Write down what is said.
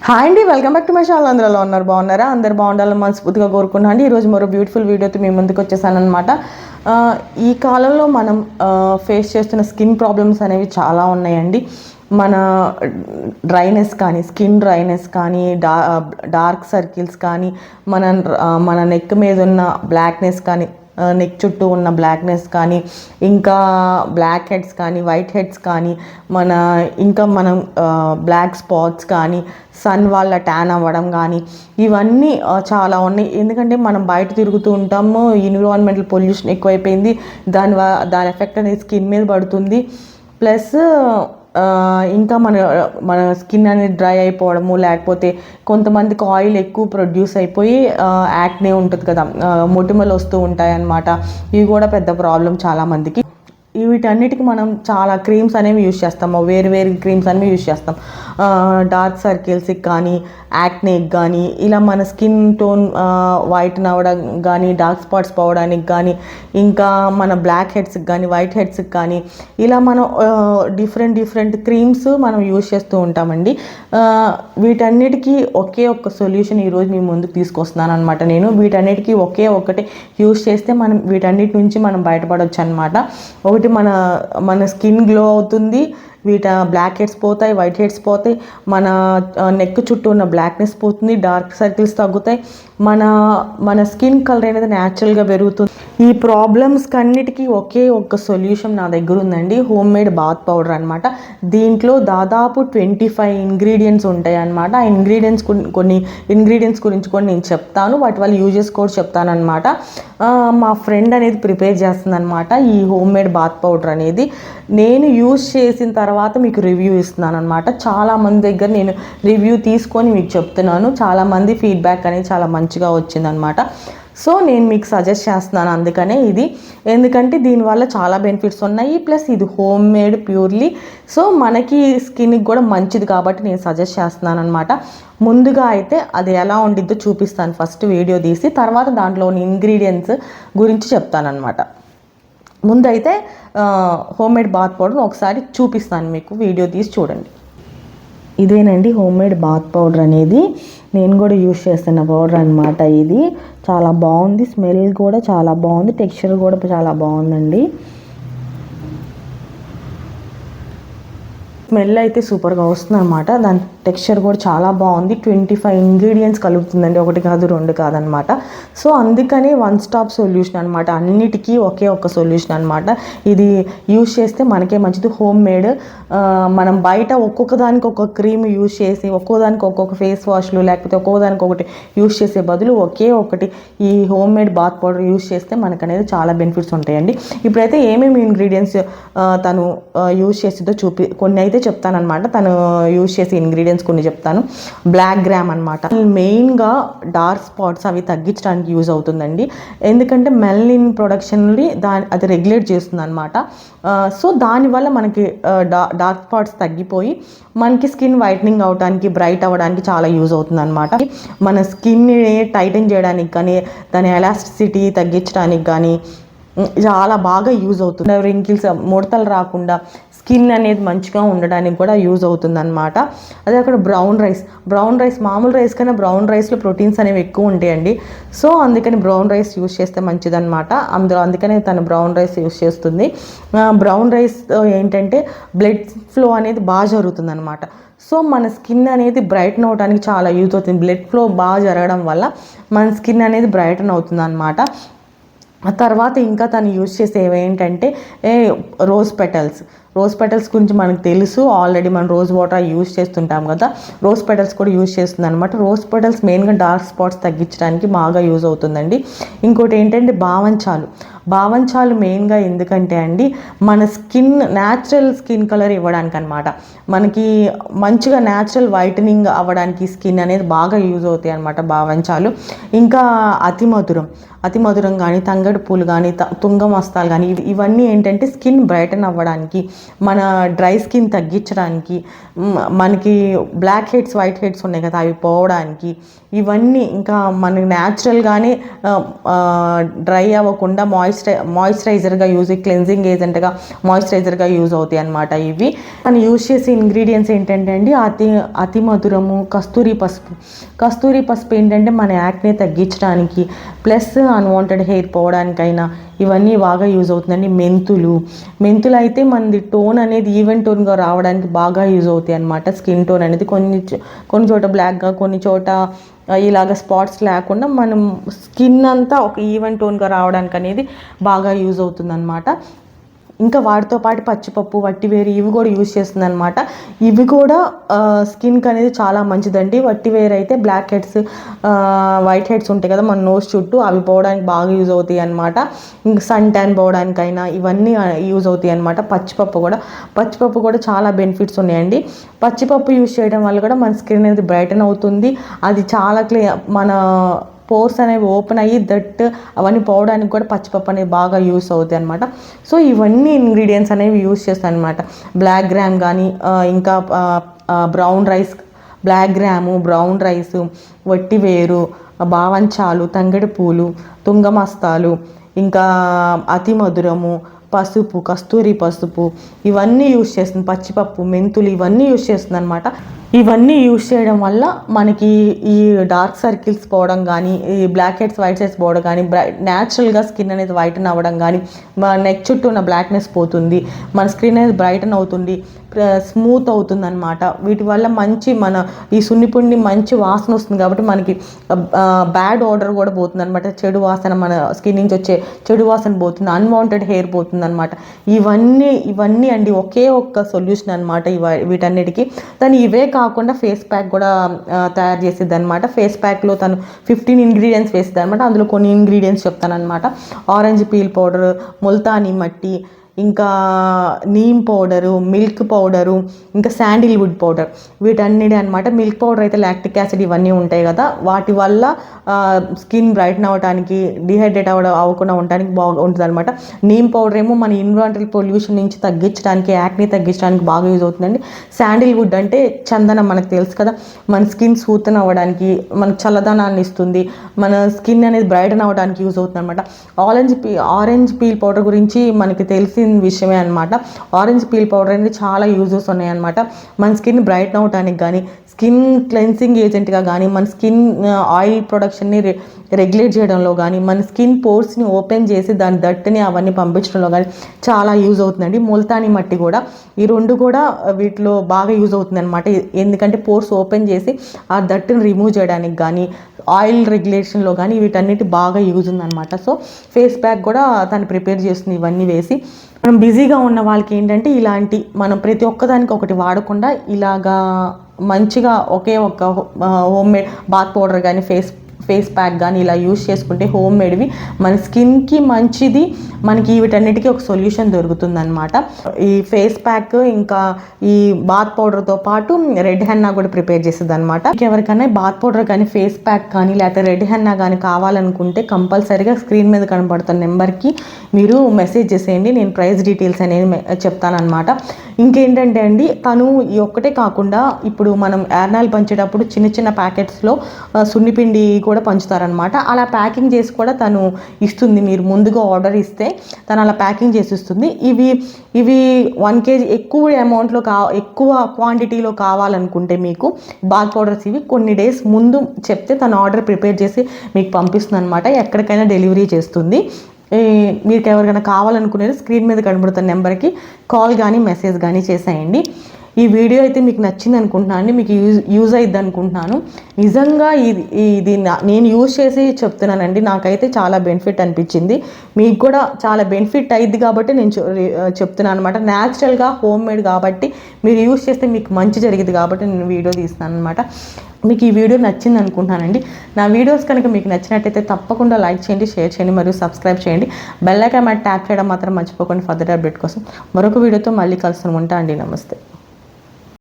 Hi అండి, welcome back to my channel. అందరూ ఎలా ఉన్నారు? బాగున్నారా? అందరు బాగుండాలని మనస్ఫూర్తిగా కోరుకున్నాను అండి. ఈరోజు మరో బ్యూటిఫుల్ వీడియోతో మీ ముందుకు వచ్చేసాను అనమాట. ఈ కాలంలో మనం ఫేస్ చేస్తున్న స్కిన్ ప్రాబ్లమ్స్ అనేవి చాలా ఉన్నాయండి. మన స్కిన్ డ్రైనెస్ కానీ, డార్క్ సర్కిల్స్ కానీ, మన నెక్ మీద ఉన్న బ్లాక్నెస్ కానీ, నెక్ చుట్టూ ఉన్న బ్లాక్నెస్ కానీ, ఇంకా బ్లాక్ హెడ్స్ కానీ, వైట్ హెడ్స్ కానీ, మనం బ్లాక్ స్పాట్స్ కానీ, సన్ వల్ల ట్యాన్ అవ్వడం కానీ, ఇవన్నీ చాలా ఉన్నాయి. ఎందుకంటే మనం బయట తిరుగుతూ ఉంటాము, ఎన్విరాన్మెంటల్ పొల్యూషన్ ఎక్కువైపోయింది. దాని ఎఫెక్ట్ అనేది స్కిన్ మీద పడుతుంది. ప్లస్ ఇంకా మన స్కిన్ అనేది డ్రై అయిపోవడము, లేకపోతే కొంతమందికి ఆయిల్ ఎక్కువ ప్రొడ్యూస్ అయిపోయి యాక్నే ఉంటుంది కదా, మొటిమలు వస్తూ ఉంటాయి అన్నమాట. ఇవి కూడా పెద్ద ప్రాబ్లం చాలామందికి. వీటన్నిటికి మనం చాలా క్రీమ్స్ అనేవి యూజ్ చేస్తాము, వేరు క్రీమ్స్ అనేవి యూజ్ చేస్తాం. డార్క్ సర్కిల్స్కి కానీ, యాక్నేకి కానీ, ఇలా మన స్కిన్ టోన్ వైట్ అవ్వడం కానీ, డార్క్ స్పాట్స్ పోవడానికి కానీ, ఇంకా మన బ్లాక్ హెడ్స్కి కానీ, వైట్ హెడ్స్కి కానీ, ఇలా మనం డిఫరెంట్ క్రీమ్స్ మనం యూజ్ చేస్తూ ఉంటామండి. వీటన్నిటికీ ఒకే ఒక్క సొల్యూషన్ ఈరోజు మీ ముందుకు తీసుకొస్తున్నాను అనమాట. నేను వీటన్నిటికీ ఒకటి యూజ్ చేస్తే మనం వీటన్నిటి నుంచి మనం బయటపడవచ్చు అనమాట. ఒకటి మన స్కిన్ గ్లో అవుతుంది, బ్లాక్ హెడ్స్ పోతాయి, వైట్ హెడ్స్ పోతాయి, మన నెక్ చుట్టూ ఉన్న బ్లాక్నెస్ పోతుంది, డార్క్ సర్కిల్స్ తగ్గుతాయి, మన స్కిన్ కలర్ అనేది న్యాచురల్గా పెరుగుతుంది. ఈ ప్రాబ్లమ్స్కి అన్నిటికీ ఒకే ఒక్క సొల్యూషన్ నా దగ్గర ఉందండి. హోమ్ మేడ్ బాత్ పౌడర్ అనమాట. దీంట్లో దాదాపు 25 ఇంగ్రీడియంట్స్ ఉంటాయి అన్నమాట. ఆ కొన్ని ఇంగ్రీడియంట్స్ గురించి కూడా నేను చెప్తాను, వాటి వల్ల యూజెస్ కూడా చెప్తాను అనమాట. మా ఫ్రెండ్ అనేది ప్రిపేర్ చేస్తుంది అనమాట ఈ హోమ్ మేడ్ బాత్ పౌడర్ అనేది. నేను యూజ్ చేసిన తర్వాత మీకు రివ్యూ ఇస్తున్నాను అనమాట. చాలామంది దగ్గర నేను రివ్యూ తీసుకొని మీకు చెప్తున్నాను. చాలామంది ఫీడ్బ్యాక్ అనేది చాలా మంచిగా వచ్చిందనమాట. సో నేను మీకు సజెస్ట్ చేస్తున్నాను అందుకనే ఇది. ఎందుకంటే దీనివల్ల చాలా బెనిఫిట్స్ ఉన్నాయి. ప్లస్ ఇది హోమ్ మేడ్ ప్యూర్లీ, సో మనకి స్కిన్కి కూడా మంచిది కాబట్టి నేను సజెస్ట్ చేస్తున్నాను అనమాట. ముందుగా అయితే అది ఎలా ఉండిద్దో చూపిస్తాను ఫస్ట్ వీడియో తీసి, తర్వాత దాంట్లోని ఇంగ్రీడియంట్స్ గురించి చెప్తానమాట. ముందైతే హోమ్ మేడ్ బాత్ పౌడర్ ఒకసారి చూపిస్తాను మీకు, వీడియో తీసి చూడండి. ఇదేనండి హోమ్ మేడ్ బాత్ పౌడర్ అనేది. నేను కూడా యూజ్ చేస్తున్న పౌడర్ అనమాట. ఇది చాలా బాగుంది, స్మెల్ కూడా చాలా బాగుంది, టెక్స్చర్ కూడా చాలా బాగుందండి. స్మెల్ అయితే సూపర్గా వస్తుంది అనమాట. దాని టెక్స్చర్ కూడా చాలా బాగుంది. 25 ఇంగ్రీడియంట్స్ కలుపుతుందండి, ఒకటి కాదు రెండు కాదనమాట. సో అందుకని వన్ స్టాప్ సొల్యూషన్ అనమాట, అన్నిటికీ ఒకే ఒక్క సొల్యూషన్ అనమాట. ఇది యూజ్ చేస్తే మనకే మంచిది. Home made. మనం బయట ఒక్కొక్క దానికి ఒక్కొక్క క్రీమ్ యూజ్ చేసి, ఒక్కోదానికి ఒక్కొక్క ఫేస్ వాష్లు, లేకపోతే ఒక్కోదానికి ఒకటి యూజ్ చేసే బదులు ఒకే ఒకటి ఈ home made bath powder use చేస్తే మనకు అనేది చాలా బెనిఫిట్స్ ఉంటాయండి. ఇప్పుడైతే ఏమేమి ఇంగ్రీడియంట్స్ తను యూజ్ చేసిందో కొన్ని అయితే చెప్తానమాట. తను యూజ్ చేసే ఇంగ్రీడియంట్స్ కొన్ని చెప్తాను. బ్లాక్ గ్రామ్ అనమాట, మెయిన్గా డార్క్ స్పాట్స్ అవి తగ్గించడానికి యూజ్ అవుతుందండి. ఎందుకంటే మెలనిన్ ప్రొడక్షన్ని అది రెగ్యులేట్ చేస్తుంది అనమాట. సో దానివల్ల మనకి డార్క్ స్పాట్స్ తగ్గిపోయి మనకి స్కిన్ వైట్నింగ్ అవడానికి, బ్రైట్ అవ్వడానికి చాలా యూజ్ అవుతుంది అనమాట. మన స్కిన్ని టైటన్ చేయడానికి కానీ, దాని ఎలాస్టిసిటీ తగ్గించడానికి కానీ చాలా బాగా యూజ్ అవుతుంది. రింకిల్స్, ముడతలు రాకుండా స్కిన్ అనేది మంచిగా ఉండడానికి కూడా యూజ్ అవుతుంది అనమాట. అదే అక్కడ బ్రౌన్ రైస్ మామూలు రైస్ కన్నా బ్రౌన్ రైస్లో ప్రోటీన్స్ అనేవి ఎక్కువ ఉంటాయండి. సో అందుకని బ్రౌన్ రైస్ యూజ్ చేస్తే మంచిదన్నమాట. అందుకని తను బ్రౌన్ రైస్ యూజ్ చేస్తుంది. బ్రౌన్ రైస్ ఏంటంటే బ్లడ్ ఫ్లో అనేది బాగా జరుగుతుంది అనమాట. సో మన స్కిన్ అనేది బ్రైటన్ అవడానికి చాలా యూజ్ అవుతుంది. బ్లడ్ ఫ్లో బాగా జరగడం వల్ల మన స్కిన్ అనేది బ్రైటన్ అవుతుంది అనమాట. ఆ తర్వాత ఇంకా తను యూజ్ చేసేవి ఏంటంటే రోజ్ పెటల్స్ గురించి మనకు తెలుసు ఆల్రెడీ. మనం రోజ్ వాటర్ యూజ్ చేస్తుంటాం కదా, రోజ్ పెటల్స్ కూడా యూజ్ చేస్తుంది అనమాట. రోజ్ పెటల్స్ మెయిన్గా డార్క్ స్పాట్స్ తగ్గించడానికి బాగా యూజ్ అవుతుందండి. ఇంకోటి ఏంటంటే భావంచాలు మెయిన్గా ఎందుకంటే అండి, మన న్యాచురల్ స్కిన్ కలర్ ఇవ్వడానికి అనమాట. మనకి మంచిగా న్యాచురల్ వైటనింగ్ అవ్వడానికి స్కిన్ అనేది బాగా యూజ్ అవుతాయి అనమాట భావంచాలు. ఇంకా అతి మధురం కానీ, తంగడి పూలు కానీ, తుంగమస్తాలు కానీ, ఇవన్నీ ఏంటంటే స్కిన్ బ్రైటన్ అవ్వడానికి, మన డ్రై స్కిన్ తగ్గించడానికి, మనకి బ్లాక్ హెడ్స్ వైట్ హెడ్స్ ఉన్నాయి కదా అవి పోవడానికి, ఇవన్నీ ఇంకా మనకి న్యాచురల్గానే డ్రై అవ్వకుండా మాయిశ్చరైజర్గా క్లెన్జింగ్ ఏజెంట్గా మాయిశ్చరైజర్గా యూజ్ అవుతాయి అన్నమాట. ఇవి మనం యూజ్ చేసే ఇంగ్రీడియంట్స్ ఏంటంటే అండి అతి మధురము కస్తూరి పసుపు ఏంటంటే మన యాక్నే తగ్గించడానికి ప్లస్ అన్వాంటెడ్ హెయిర్ పోవడానికైనా ఇవన్నీ బాగా యూజ్ అవుతుందండి. మెంతులు అయితే మనది టోన్ అనేది ఈవెన్ టోన్గా రావడానికి బాగా యూజ్ అవుతాయి అన్నమాట. స్కిన్ టోన్ అనేది కొన్ని చోట బ్లాక్గా, కొన్ని చోట ఇలాగ స్పాట్స్ లేకుండా మనం స్కిన్ అంతా ఒక ఈవెన్ టోన్గా రావడానికి అనేది బాగా యూజ్ అవుతుంది అన్నమాట. ఇంకా వాటితో పాటు పచ్చిపప్పు, వట్టివేరు ఇవి కూడా యూజ్ చేస్తుంది అనమాట. ఇవి కూడా స్కిన్కి అనేది చాలా మంచిదండి. వట్టివేరు అయితే బ్లాక్ హెడ్స్, వైట్ హెడ్స్ ఉంటాయి కదా మన నోస్ చుట్టూ, అవి పోవడానికి బాగా యూజ్ అవుతాయి అనమాట. ఇంకా సన్ ట్యాన్ పోవడానికైనా ఇవన్నీ యూజ్ అవుతాయి అనమాట. పచ్చిపప్పు కూడా చాలా బెనిఫిట్స్ ఉన్నాయండి. పచ్చిపప్పు యూజ్ చేయడం వల్ల కూడా మన స్కిన్ అనేది బ్రైటన్ అవుతుంది. అది చాలా మన పోర్స్ అనేవి ఓపెన్ అయ్యి అవన్నీ పోవడానికి కూడా పచ్చిపప్పు అనేది బాగా యూస్ అవుతాయి అనమాట. సో ఇవన్నీ ఇంగ్రీడియంట్స్ అనేవి యూస్ చేస్తాను అనమాట. బ్లాక్ గ్రామ్ కానీ, ఇంకా brown rice, black gram, brown rice, వట్టివేరు, బావంచాలు, తంగెడి పూలు, తుంగమస్తాలు, ఇంకా అతి మధురము, పసుపు, కస్తూరి పసుపు ఇవన్నీ యూస్ చేస్తుంది. పచ్చిపప్పు, మెంతులు ఇవన్నీ యూస్ చేస్తుంది అనమాట. ఇవన్నీ యూస్ చేయడం వల్ల మనకి ఈ డార్క్ సర్కిల్స్ పోవడం కానీ, ఈ బ్లాక్ హెడ్స్ వైట్ హెడ్స్ పోవడం కానీ, న్యాచురల్గా స్కిన్ అనేది వైటన్ అవ్వడం కానీ, మన నెక్ చుట్టూ ఉన్న బ్లాక్నెస్ పోతుంది, మన స్కిన్ అనేది బ్రైటన్ అవుతుంది, స్మూత్ అవుతుంది అనమాట. వీటి వల్ల మంచి మన ఈ సున్నిపిండి మంచి వాసన వస్తుంది కాబట్టి మనకి బ్యాడ్ ఆర్డర్ కూడా పోతుంది అనమాట. చెడు వాసన మన స్కిన్ నుంచి వచ్చే చెడు వాసన పోతుంది, అన్వాంటెడ్ హెయిర్ పోతుంది అనమాట. ఇవన్నీ అండి ఒకే ఒక్క సొల్యూషన్ అనమాట వీటన్నిటికీ. దాన్ని ఇవే కాకుండా ఫేస్ ప్యాక్ కూడా తయారు చేసేది అనమాట. ఫేస్ ప్యాక్లో తను 15 ఇంగ్రీడియంట్స్ వేసేది అనమాట. అందులో కొన్ని ఇంగ్రీడియంట్స్ చెప్తాను అనమాట. ఆరెంజ్ పీల్ పౌడర్, ముల్తానీ మట్టి, ఇంకా నీమ్ పౌడరు, మిల్క్ పౌడరు, ఇంకా శాండిల్వుడ్ పౌడర్, వీటన్నిటి అనమాట. మిల్క్ పౌడర్ అయితే లాక్టిక్ యాసిడ్ ఇవన్నీ ఉంటాయి కదా, వాటి వల్ల స్కిన్ బ్రైట్న్ అవ్వడానికి, డిహైడ్రేట్ అవ్వకుండా ఉండడానికి బాగుంటుంది అనమాట. నీమ్ పౌడర్ ఏమో మన ఎన్విరాన్మెంటల్ పొల్యూషన్ నుంచి తగ్గించడానికి, యాక్ని తగ్గించడానికి బాగా యూజ్ అవుతుందండి. శాండిల్వుడ్ అంటే చందనం, మనకు తెలుసు కదా, మన స్కిన్ సూతన్ అవ్వడానికి, మన చల్లదనాన్ని ఇస్తుంది, మన స్కిన్ అనేది బ్రైటన్ అవ్వడానికి యూజ్ అవుతుంది అనమాట. ఆరెంజ్ పీల్ పౌడర్ గురించి మనకి తెలిసిన విషయమే అనమాట. ఆరెంజ్ పీల్ పౌడర్ అనేది చాలా యూజెస్ ఉన్నాయన్నమాట. మన స్కిన్ బ్రైట్న్ అవడానికి కానీ, స్కిన్ క్లెన్సింగ్ ఏజెంట్గా కానీ, మన స్కిన్ ఆయిల్ ప్రొడక్షన్ని రెగ్యులేట్ చేయడంలో కానీ, మన స్కిన్ పోర్స్ని ఓపెన్ చేసి దాని దట్టుని అవన్నీ పంపించడంలో కానీ చాలా యూజ్ అవుతుందండి. ముల్తానీ మట్టి కూడా, ఈ రెండు కూడా వీటిలో బాగా యూజ్ అవుతుంది అనమాట. ఎందుకంటే పోర్స్ ఓపెన్ చేసి ఆ దట్టుని రిమూవ్ చేయడానికి కానీ, ఆయిల్ రెగ్యులేషన్లో కానీ వీటన్నిటి బాగా యూజ్ ఉందన్నమాట. సో ఫేస్ ప్యాక్ కూడా తను ప్రిపేర్ చేస్తుంది ఇవన్నీ వేసి. మనం బిజీగా ఉన్న వాళ్ళకి ఏంటంటే ఇలాంటి మనం ప్రతి ఒక్కదానికి ఒకటి వాడకుండా ఇలాగా మంచిగా ఒకే ఒక్క హోమ్ మేడ్ బాత్ పౌడర్ కానీ, ఫేస్ ప్యాక్ కానీ ఇలా యూజ్ చేసుకుంటే హోమ్ మేడ్వి మన స్కిన్కి మంచిది, మనకి వీటన్నిటికీ ఒక సొల్యూషన్ దొరుకుతుందన్నమాట. ఈ ఫేస్ ప్యాక్ ఇంకా ఈ బాత్ పౌడర్తో పాటు రెడ్ హెన్నా కూడా ప్రిపేర్ చేస్తుంది అనమాట. ఎవరికైనా బాత్ పౌడర్ కానీ, ఫేస్ ప్యాక్ కానీ, లేకపోతే రెడ్ హెన్నా కానీ కావాలనుకుంటే కంపల్సరీగా స్క్రీన్ మీద కనబడుతున్న నెంబర్కి మీరు మెసేజ్ చేసేయండి. నేను ప్రైస్ డీటెయిల్స్ అనేది చెప్తానమాట. ఇంకేంటంటే అండి, తను ఈ ఒక్కటే కాకుండా ఇప్పుడు మనం యార్నాలు పంచేటప్పుడు చిన్న చిన్న ప్యాకెట్స్లో సున్నిపిండి కూడా పంచుతారనమాట. అలా ప్యాకింగ్ చేసి కూడా తను ఇస్తుంది. మీరు ముందుగా ఆర్డర్ ఇస్తే తను అలా ప్యాకింగ్ చేసి ఇస్తుంది. ఇవి 1 kg ఎక్కువ అమౌంట్లో ఎక్కువ క్వాంటిటీలో కావాలనుకుంటే మీకు బాత్ పౌడర్స్ ఇవి కొన్ని డేస్ ముందు చెప్తే తను ఆర్డర్ ప్రిపేర్ చేసి మీకు పంపిస్తుంది అనమాట. ఎక్కడికైనా డెలివరీ చేస్తుంది. మీకు ఎవరికైనా కావాలనుకునేది స్క్రీన్ మీద కనబడుతున్న నెంబర్కి కాల్ కానీ మెసేజ్ కానీ చేసేయండి. ఈ వీడియో అయితే మీకు నచ్చింది అనుకుంటున్నాను అండి, మీకు యూజ్ అయ్యిద్ది అనుకుంటున్నాను. నిజంగా ఇది నేను యూజ్ చేసి చెప్తున్నానండి, నాకైతే చాలా బెనిఫిట్ అనిపించింది. మీకు కూడా చాలా బెనిఫిట్ అయ్యిద్ది కాబట్టి నేను చెప్తున్నాను అనమాట. న్యాచురల్గా హోమ్ మేడ్ కాబట్టి మీరు యూజ్ చేస్తే మీకు మంచి జరిగింది కాబట్టి నేను వీడియో తీస్తున్నాను అనమాట. మీకు ఈ వీడియో నచ్చింది అనుకుంటున్నానండి. నా వీడియోస్ కనుక మీకు నచ్చినట్టయితే తప్పకుండా లైక్ చేయండి, షేర్ చేయండి మరియు సబ్స్క్రైబ్ చేయండి. బెల్ ఐకాన్ ట్యాప్ చేయడం మాత్రం మర్చిపోకండి. ఫర్దర్ అప్డేట్ కోసం మరొక వీడియోతో మళ్ళీ కలుస్తాను. ఉంటా అండి. నమస్తే.